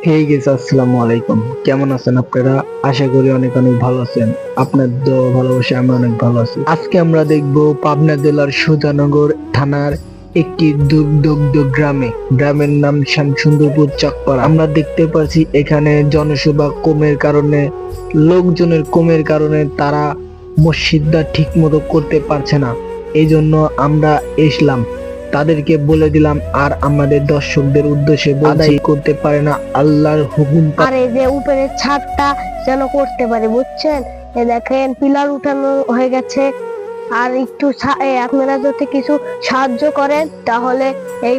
হে গেছে, আসসালামু আলাইকুম। কেমন আছেন আপনারা? আশা করি অনেক অনেক ভালো আছেন। আপনার দোয়া ভালোবাসা আমি অনেক ভালো আছি। আজকে আমরা দেখব পাবনা জেলার সুজানগর থানার একটি দুর্দগ্ধ গ্রামের নাম শ্যামসুন্দরপুর চকপাড়া। আমরা দেখতে পাচ্ছি এখানে জনসেবা কমের কারণে, লোকজনের কমের কারণে তারা মসজিদটা ঠিক মতো করতে পারছে না। এই জন্য আমরা এসলাম, তাদেরকে বলে দিলাম, আর আমাদের দর্শকদের উদ্দেশ্যে আদায় করতে পারে না আল্লাহর হুকুম। আর এই যে উপরের ছাদটা যেন করতে পারে, বুঝছেন? এই দেখেন পিলার উঠানো হয়ে গেছে। আর একটু আপনারা যদি কিছু সাহায্য করেন তাহলে এই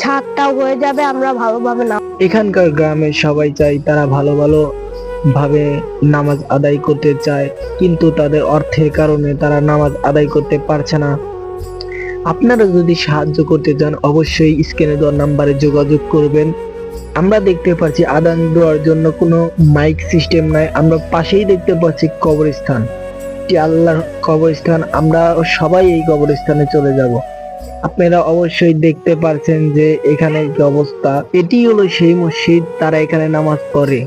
ছাদটাও হয়ে যাবে, আমরা ভালোভাবে না। এখানকার গ্রামের সবাই চাই, তারা ভালো ভালো ভাবে নামাজ আদায় করতে চায়, কিন্তু তাদের অর্থের কারণে তারা নামাজ আদায় করতে পারছে না। আপনারা যদি সাহায্য করতে চান অবশ্যই স্ক্রিনে দেওয়া নাম্বারে যোগাযোগ করবেন। আমরা দেখতে পাচ্ছি আদান দেওয়ার জন্য কোনো মাইক সিস্টেম নাই। আমরা পাশেই দেখতে পাচ্ছি কবরস্থান, আল্লাহর কবরস্থান। আমরা সবাই এই কবরস্থানে চলে যাব। আপনারা অবশ্যই দেখতে পাচ্ছেন যে এখানে কি অবস্থা। এটি হলো সেই মসজিদ, তারা এখানে নামাজ পড়ে।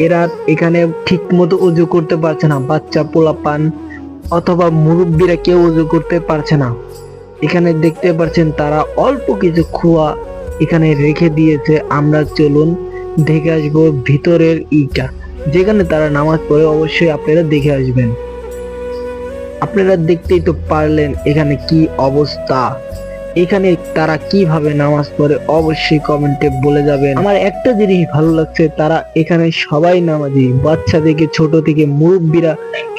এরা এখানে ঠিক মতো উজু করতে পারছে না, বাচ্চা পোলাপান অথবা মুরব্বীরা কেউ উজু করতে পারছে না। এখানে দেখতে পাচ্ছেন তারা অল্প কিছু খোয়া এখানে রেখে দিয়েছে। আমরা চলুন দেখে আসবো ভিতরের ইটা, যেখানে তারা নামাজ পড়ে। অবশ্যই আপনারা দেখে আসবেন। আপনারা দেখতেই তো পারলেন এখানে কি অবস্থা। এখানে তারা কিভাবে নামাজ পড়ে অবশ্যই কমেন্টে বলে যাবেন। আমার একটা জিনিস ভালো লাগছে, তারা এখানে সবাই নামাজি, বাচ্চা থেকে ছোট থেকে মুরব্বীরা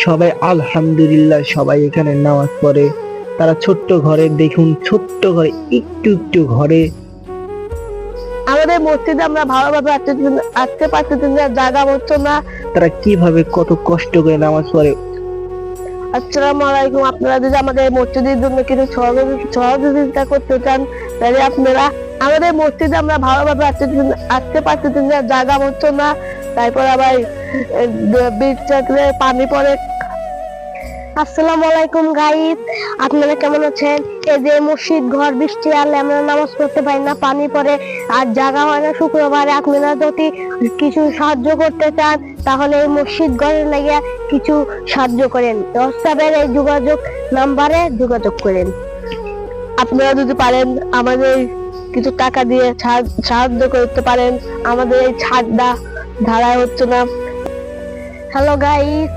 সবাই আলহামদুলিল্লাহ সবাই এখানে নামাজ পড়ে। তারা ছোট্ট ঘরে, দেখুন ছোট্ট ঘরে, একটু একটু ঘরে। আমাদের মসজিদে আমরা ভালোভাবে আসতে পারতেছি না, জায়গা হচ্ছে না। তারা কিভাবে কত কষ্ট করে নামাজ পড়ে। আসসালামু আলাইকুম। আপনারা যদি আমাদের মসজিদের জন্য কিছু সহযোগিতা করতে চান তাহলে আপনারা আমাদের মসজিদে আমরা ভালোভাবে আসতে পারতেছি না, জায়গা হচ্ছে না। তারপর আবার বীজ চাকলে পানি পড়ে। আসসালামু আলাইকুম গাইস, আপনারা কেমন আছেন? এই যে মসজিদ ঘর, বৃষ্টি আলে আমরা নামাজ পড়তে পারি না, পানি পড়ে আর জায়গা হয় না শুক্রবারে। আপনারা যদি কিছু সাহায্য করতে চান তাহলে এই মসজিদ ঘরের লাগিয়া কিছু সাহায্য করেন। হোয়াটসঅ্যাপের এই যোগাযোগ নাম্বারে যোগাযোগ করেন। আপনারা যদি পারেন আমাদের কিছু টাকা দিয়ে সাহায্য করতে পারেন। আমাদের এই ছাদটা ঢালাই হচ্ছে না। হ্যালো গাইস,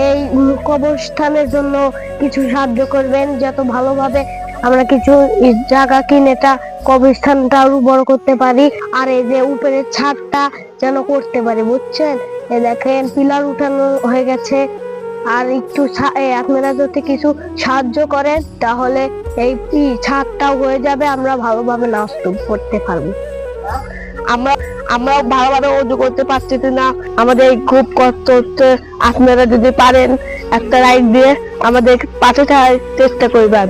এই কবরস্থানের জন্য কিছু সাহায্য করবেন, যত ভালোভাবে আমরা কিছু জায়গা কিনে এটা কবরস্থানটা আরো বড় করতে পারি। আর এই যে উপরের ছাদটা যেন করতে পারি, বুঝছেন? এই দেখেন পিলার উঠানো হয়ে গেছে। আর একটু আপনারা যদি কিছু সাহায্য করেন তাহলে এই ছাদটাও হয়ে যাবে, আমরা ভালোভাবে নামাজ পড়তে পারবো। আমরা আমরা ভালোভাবে ওযু করতে পারছি না, আমাদের খুব কষ্ট হচ্ছে। আপনারা যদি পারেন একটা লাইক দিয়ে আমাদের পাশে থাকার চেষ্টা করবেন।